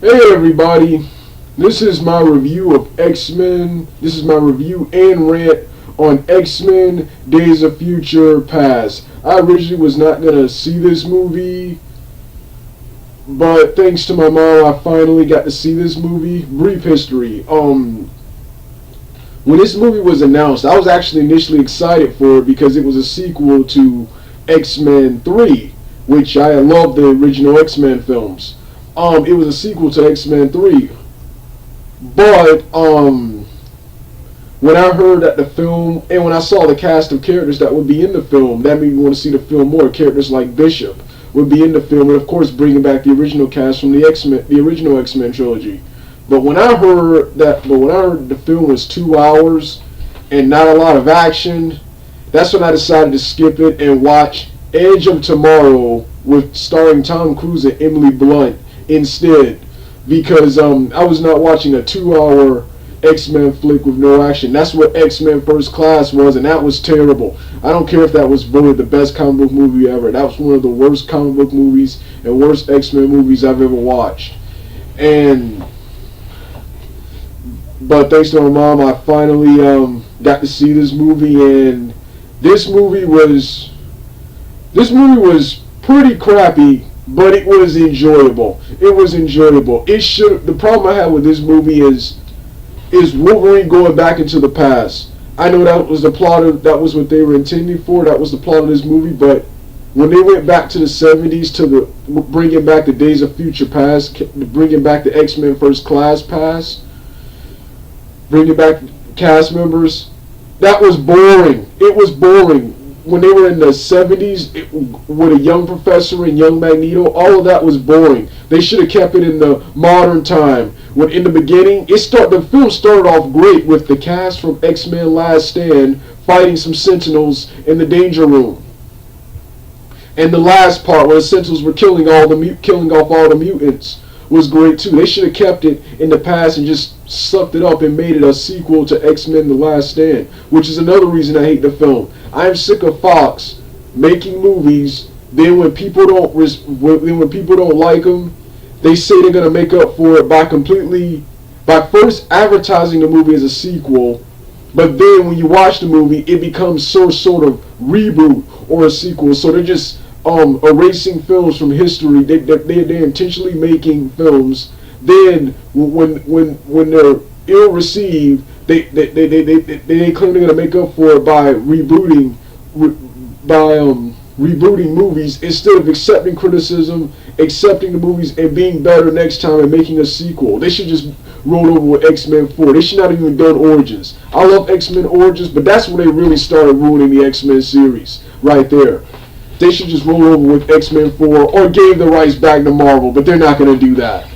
Hey everybody, this is my review of X-Men. This is my review and rant on X-Men Days of Future Past. I originally was not going to see this movie, but thanks to my mom, I finally got to see this movie. Brief history. When this movie was announced, I was actually initially excited for it because it was a sequel to X-Men 3, which I love the original X-Men films. It was a sequel to X-Men 3. But when I heard that the film, and when I saw the cast of characters that would be in the film, that made me want to see the film more. Characters like Bishop would be in the film, and of course bringing back the original cast from the original X-Men trilogy. But when I heard the film was 2 hours and not a lot of action, that's when I decided to skip it and watch Edge of Tomorrow with starring Tom Cruise and Emily Blunt instead, because I was not watching a 2 hour X-Men flick with no action. That's what X-Men First Class was, and that was terrible. I don't care if that was voted the best comic book movie ever. That was one of the worst comic book movies and worst X-Men movies I've ever watched. But thanks to my mom, I finally got to see this movie, and this movie was pretty crappy, but it was enjoyable. It was enjoyable. The problem I had with this movie is Wolverine going back into the past. I know that was that was what they were intending for. That was the plot of this movie. But when they went back to the 70s, bringing back the Days of Future Past, bringing back the X-Men First Class past, bringing back cast members, that was boring. It was boring. When they were in the 70s with a young Professor and young Magneto, all of that was boring. They should have kept it in the modern time. When in the beginning, the film started off great with the cast from X-Men Last Stand fighting some Sentinels in the Danger Room. And the last part where the Sentinels were killing off all the mutants was great too. They should have kept it in the past and just sucked it up and made it a sequel to X-Men The Last Stand, which is another reason I hate the film. I am sick of Fox making movies, then when people don't like them, they say they're going to make up for it by first advertising the movie as a sequel, but then when you watch the movie, it becomes some sort of reboot or a sequel. So they're just erasing films from history. They're intentionally making films. Then when they're ill received, they claim they're gonna make up for it by rebooting movies instead of accepting criticism, accepting the movies and being better next time and making a sequel. They should just roll over with X-Men 4. They should not have even done Origins. I love X-Men Origins, but that's when they really started ruining the X-Men series right there. They should just roll over with X-Men 4 or gave the rights back to Marvel, but they're not going to do that.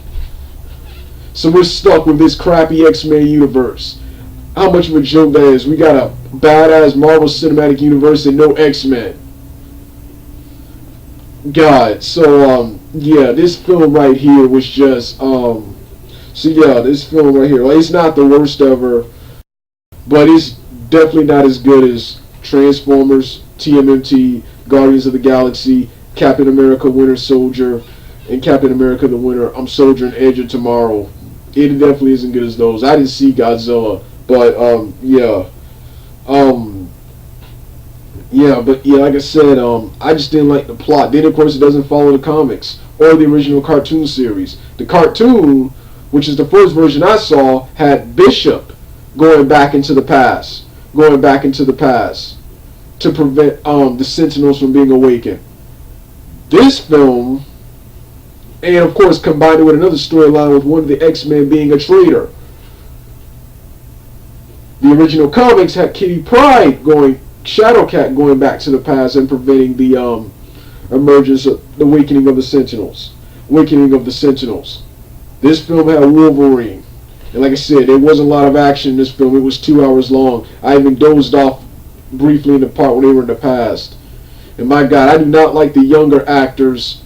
So we're stuck with this crappy X-Men universe. How much of a joke that is. We got a badass Marvel Cinematic Universe and no X-Men. God, so yeah, this film right here was just this film right here, it's not the worst ever, but it's definitely not as good as Transformers, TMNT, Guardians of the Galaxy, Captain America Winter Soldier, and Captain America the Winter Soldier and Edge of Tomorrow. It definitely isn't good as those. I didn't see Godzilla, but like I said, I just didn't like the plot. Then of course it doesn't follow the comics or the original cartoon series. The cartoon, which is the first version I saw, had Bishop going back into the past to prevent the Sentinels from being awakened. This film, and of course combined it with another storyline with one of the X-Men being a traitor. The original comics had Kitty Pryde Shadowcat going back to the past and preventing the emergence of the awakening of the Sentinels. This film had Wolverine. And like I said, there wasn't a lot of action in this film. It was 2 hours long. I even dozed off briefly in the part when they were in the past. And my God, I do not like the younger actors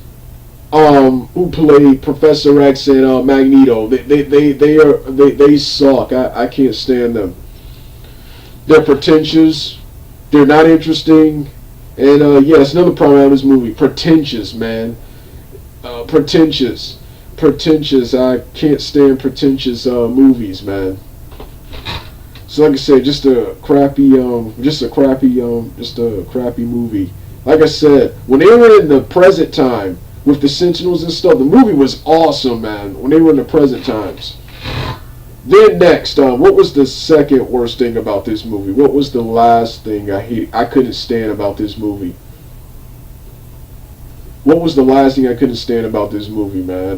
who play Professor X and Magneto. They suck. I can't stand them. They're pretentious. They're not interesting. And yeah, that's another problem with this movie. Pretentious, man. Pretentious. pretentious. I can't stand pretentious movies, man. So like I said, just a crappy movie. Like I said, when they were in the present time with the Sentinels and stuff, the movie was awesome, man. When they were in the present times. Then next, what was the second worst thing about this movie? What was the last thing I couldn't stand about this movie? What was the last thing I couldn't stand about this movie, man?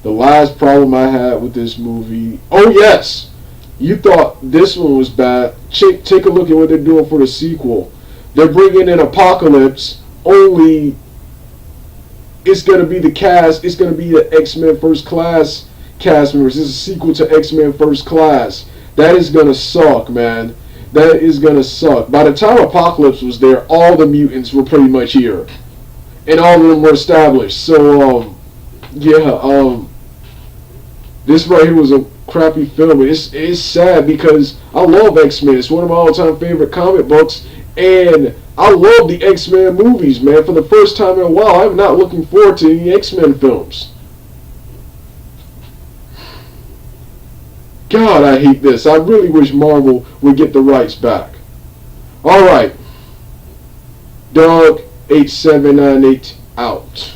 The last problem I had with this movie. Oh yes, you thought this one was bad. Take a look at what they're doing for the sequel. They're bringing in Apocalypse. Only it's gonna be the cast. It's gonna be the X-Men First Class cast members. This is a sequel to X-Men First Class. That is gonna suck, man. That is gonna suck. By the time Apocalypse was there, all the mutants were pretty much here, and all of them were established. So, this right here was a crappy film. It's sad because I love X-Men. It's one of my all-time favorite comic books, and I love the X-Men movies, man. For the first time in a while, I'm not looking forward to any X-Men films. God, I hate this. I really wish Marvel would get the rights back. Alright. Doug8798 out.